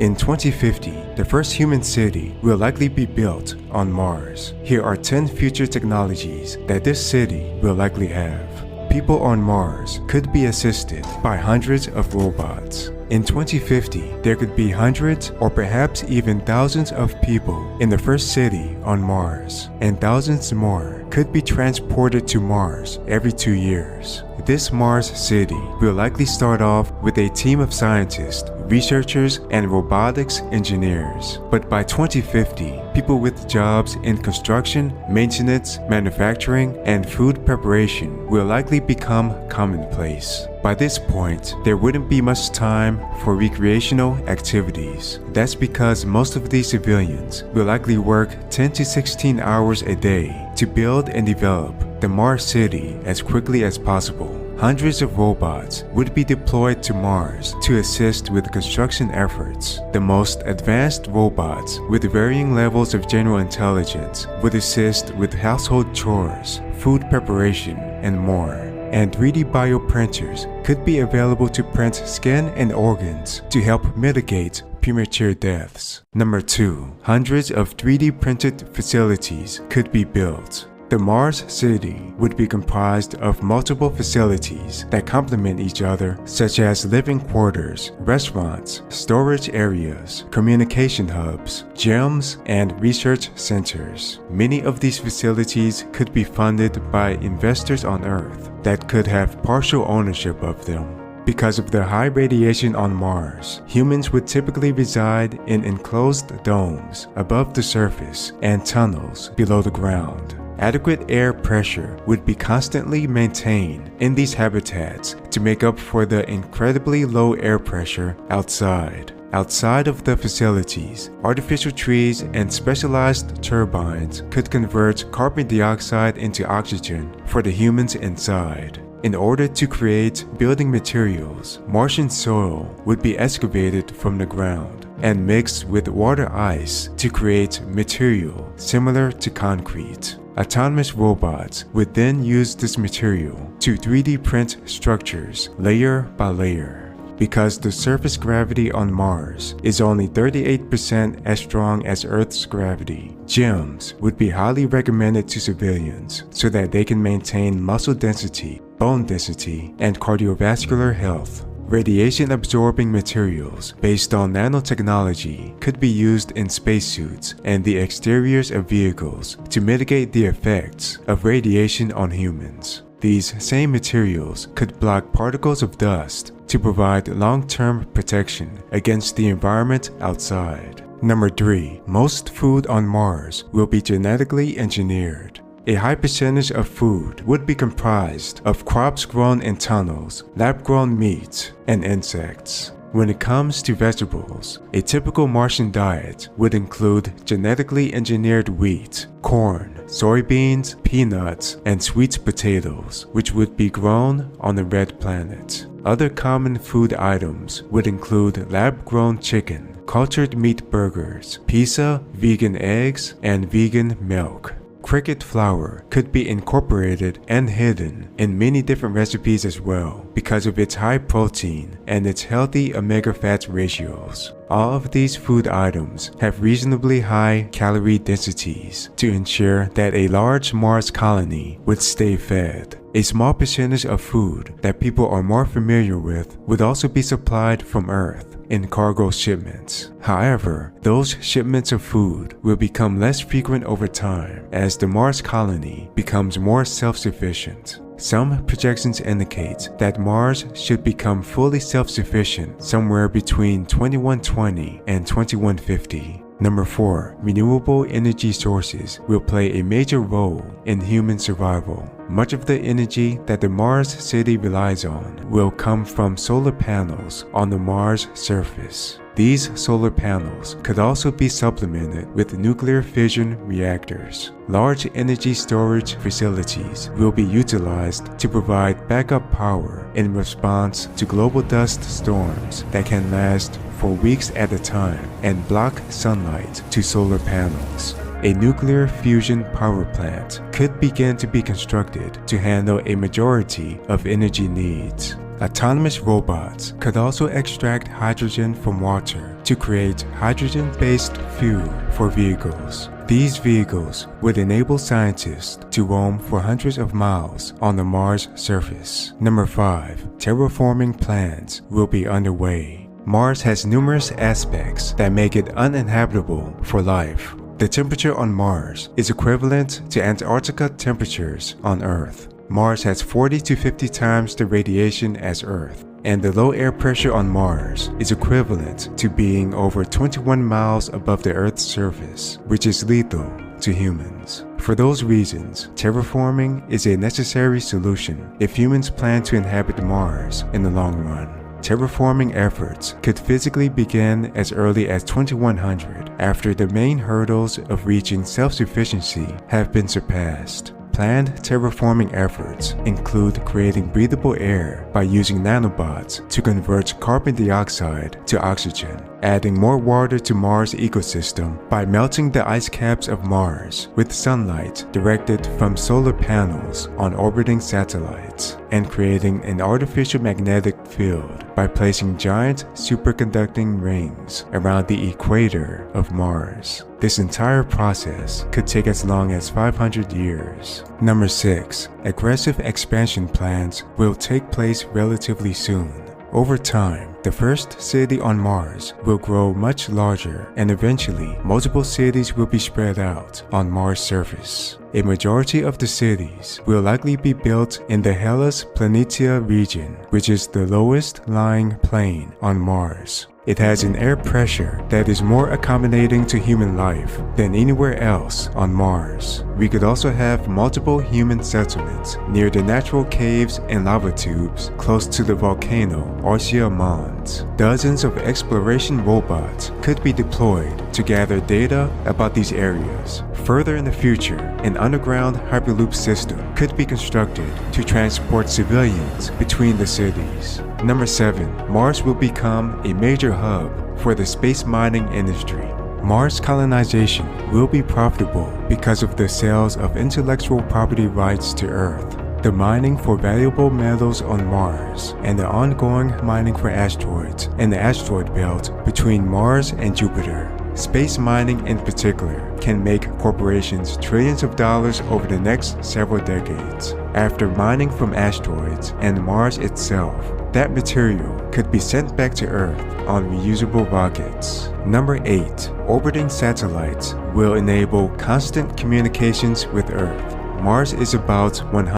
In 2050, the first human city will likely be built on Mars. Here are 10 future technologies that this city will likely have. People on Mars could be assisted by hundreds of robots. In 2050, there could be hundreds or perhaps even thousands of people in the first city on Mars, and thousands more could be transported to Mars every 2 years. This Mars city will likely start off with a team of scientists, researchers, and robotics engineers. But by 2050, people with jobs in construction, maintenance, manufacturing, and food preparation will likely become commonplace. By this point, there wouldn't be much time for recreational activities. That's because most of these civilians will likely work 10 to 16 hours a day to build and develop the Mars city as quickly as possible. Hundreds of robots would be deployed to Mars to assist with construction efforts. The most advanced robots with varying levels of general intelligence would assist with household chores, food preparation, and more. And 3D bioprinters could be available to print skin and organs to help mitigate premature deaths. Number 2. Hundreds of 3D printed facilities could be built. The Mars city would be comprised of multiple facilities that complement each other, such as living quarters, restaurants, storage areas, communication hubs, gyms, and research centers. Many of these facilities could be funded by investors on Earth that could have partial ownership of them. Because of the high radiation on Mars, humans would typically reside in enclosed domes above the surface and tunnels below the ground. Adequate air pressure would be constantly maintained in these habitats to make up for the incredibly low air pressure outside. Outside of the facilities, artificial trees and specialized turbines could convert carbon dioxide into oxygen for the humans inside. In order to create building materials, Martian soil would be excavated from the ground and mixed with water ice to create material similar to concrete. Autonomous robots would then use this material to 3D print structures layer by layer. Because the surface gravity on Mars is only 38% as strong as Earth's gravity, gyms would be highly recommended to civilians so that they can maintain muscle density, bone density, and cardiovascular health. Radiation-absorbing materials based on nanotechnology could be used in spacesuits and the exteriors of vehicles to mitigate the effects of radiation on humans. These same materials could block particles of dust to provide long-term protection against the environment outside. Number 3. Most food on Mars will be genetically engineered. A high percentage of food would be comprised of crops grown in tunnels, lab-grown meat, and insects. When it comes to vegetables, a typical Martian diet would include genetically engineered wheat, corn, soybeans, peanuts, and sweet potatoes, which would be grown on the red planet. Other common food items would include lab-grown chicken, cultured meat burgers, pizza, vegan eggs, and vegan milk. Cricket flour could be incorporated and hidden in many different recipes as well because of its high protein and its healthy omega-fat ratios. All of these food items have reasonably high calorie densities to ensure that a large Mars colony would stay fed. A small percentage of food that people are more familiar with would also be supplied from Earth in cargo shipments. However, those shipments of food will become less frequent over time as the Mars colony becomes more self-sufficient. Some projections indicate that Mars should become fully self-sufficient somewhere between 2120 and 2150. Number 4. Renewable energy sources will play a major role in human survival. Much of the energy that the Mars city relies on will come from solar panels on the Mars surface. These solar panels could also be supplemented with nuclear fission reactors. Large energy storage facilities will be utilized to provide backup power in response to global dust storms that can last for weeks at a time and block sunlight to solar panels. A nuclear fusion power plant could begin to be constructed to handle a majority of energy needs. Autonomous robots could also extract hydrogen from water to create hydrogen-based fuel for vehicles. These vehicles would enable scientists to roam for hundreds of miles on the Mars surface. Number 5. Terraforming plans will be underway. Mars has numerous aspects that make it uninhabitable for life. The temperature on Mars is equivalent to Antarctica temperatures on Earth. Mars has 40 to 50 times the radiation as Earth, and the low air pressure on Mars is equivalent to being over 21 miles above the Earth's surface, which is lethal to humans. For those reasons, terraforming is a necessary solution if humans plan to inhabit Mars in the long run. Terraforming efforts could physically begin as early as 2100 after the main hurdles of reaching self-sufficiency have been surpassed. Planned terraforming efforts include creating breathable air by using nanobots to convert carbon dioxide to oxygen, adding more water to Mars' ecosystem by melting the ice caps of Mars with sunlight directed from solar panels on orbiting satellites, and creating an artificial magnetic field by placing giant superconducting rings around the equator of Mars. This entire process could take as long as 500 years. Number 6. Aggressive expansion plans will take place relatively soon. Over time, the first city on Mars will grow much larger, and eventually, multiple cities will be spread out on Mars' surface. A majority of the cities will likely be built in the Hellas Planitia region, which is the lowest lying plain on Mars. It has an air pressure that is more accommodating to human life than anywhere else on Mars. We could also have multiple human settlements near the natural caves and lava tubes close to the volcano Arsia Mons. Dozens of exploration robots could be deployed to gather data about these areas. Further in the future, an underground Hyperloop system could be constructed to transport civilians between the cities. Number 7. Mars will become a major hub for the space mining industry. Mars colonization will be profitable because of the sales of intellectual property rights to Earth, the mining for valuable metals on Mars, and the ongoing mining for asteroids in the asteroid belt between Mars and Jupiter. Space mining in particular can make corporations trillions of dollars over the next several decades. After mining from asteroids and Mars itself, that material could be sent back to Earth on reusable rockets. Number 8. Orbiting satellites will enable constant communications with Earth. Mars is about 100